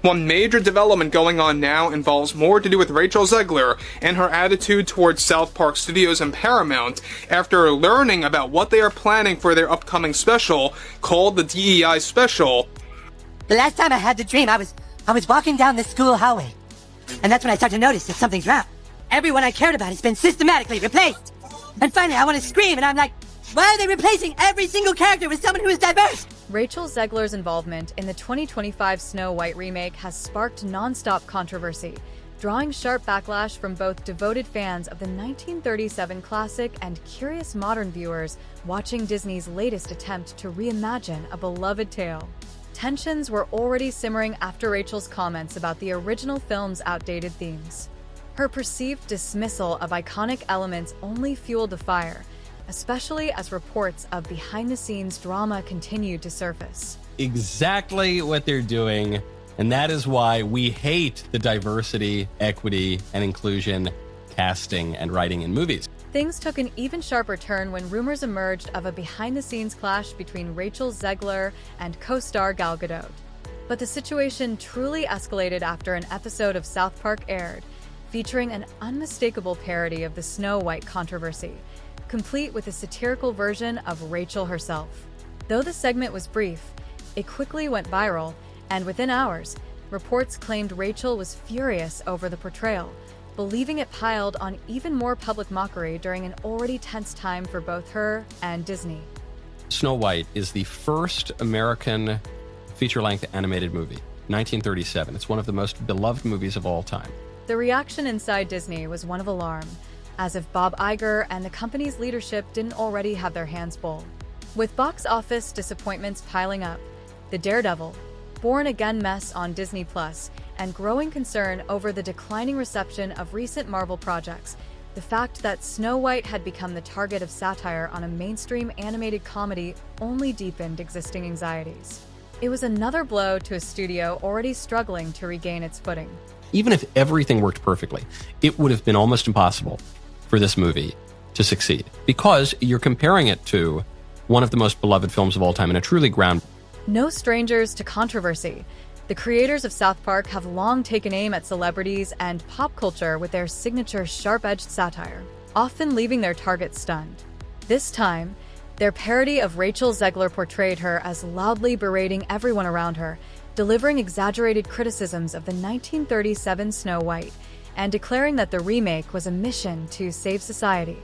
One major development going on now involves more to do with Rachel Zegler and her attitude towards South Park Studios and Paramount after learning about what they are planning for their upcoming special called the DEI Special. The last time I had the dream, I was walking down the school hallway, and that's when I started to notice that something's wrong. Everyone I cared about has been systematically replaced. And finally, I want to scream, and I'm like, why are they replacing every single character with someone who is diverse? Rachel Zegler's involvement in the 2025 Snow White remake has sparked non-stop controversy, drawing sharp backlash from both devoted fans of the 1937 classic and curious modern viewers watching Disney's latest attempt to reimagine a beloved tale. Tensions were already simmering after Rachel's comments about the original film's outdated themes. Her perceived dismissal of iconic elements only fueled the fire, especially as reports of behind-the-scenes drama continued to surface. Exactly what they're doing, and that is why we hate the diversity, equity, and inclusion casting and writing in movies. Things took an even sharper turn when rumors emerged of a behind-the-scenes clash between Rachel Zegler and co-star Gal Gadot. But the situation truly escalated after an episode of South Park aired, featuring an unmistakable parody of the Snow White controversy, complete with a satirical version of Rachel herself. Though the segment was brief, it quickly went viral, and within hours, reports claimed Rachel was furious over the portrayal, believing it piled on even more public mockery during an already tense time for both her and Disney. Snow White is the first American feature-length animated movie, 1937. It's one of the most beloved movies of all time. The reaction inside Disney was one of alarm, as if Bob Iger and the company's leadership didn't already have their hands full. With box office disappointments piling up, the Daredevil, Born Again mess on Disney Plus, and growing concern over the declining reception of recent Marvel projects, the fact that Snow White had become the target of satire on a mainstream animated comedy only deepened existing anxieties. It was another blow to a studio already struggling to regain its footing. Even if everything worked perfectly, it would have been almost impossible for this movie to succeed, because you're comparing it to one of the most beloved films of all time and a truly ground. No strangers to controversy. The creators of South Park have long taken aim at celebrities and pop culture with their signature sharp-edged satire, often leaving their targets stunned. This time, their parody of Rachel Zegler portrayed her as loudly berating everyone around her, delivering exaggerated criticisms of the 1937 Snow White, and declaring that the remake was a mission to save society,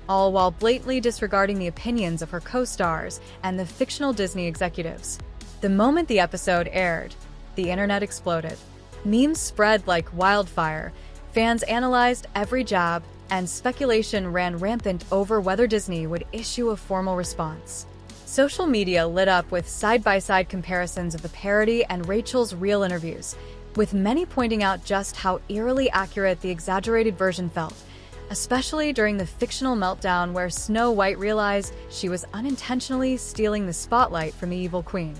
all while blatantly disregarding the opinions of her co-stars and the fictional Disney executives. The moment the episode aired, the internet exploded. Memes spread like wildfire, fans analyzed every jab, and speculation ran rampant over whether Disney would issue a formal response. Social media lit up with side-by-side comparisons of the parody and Rachel's real interviews, with many pointing out just how eerily accurate the exaggerated version felt, especially during the fictional meltdown where Snow White realized she was unintentionally stealing the spotlight from the evil queen.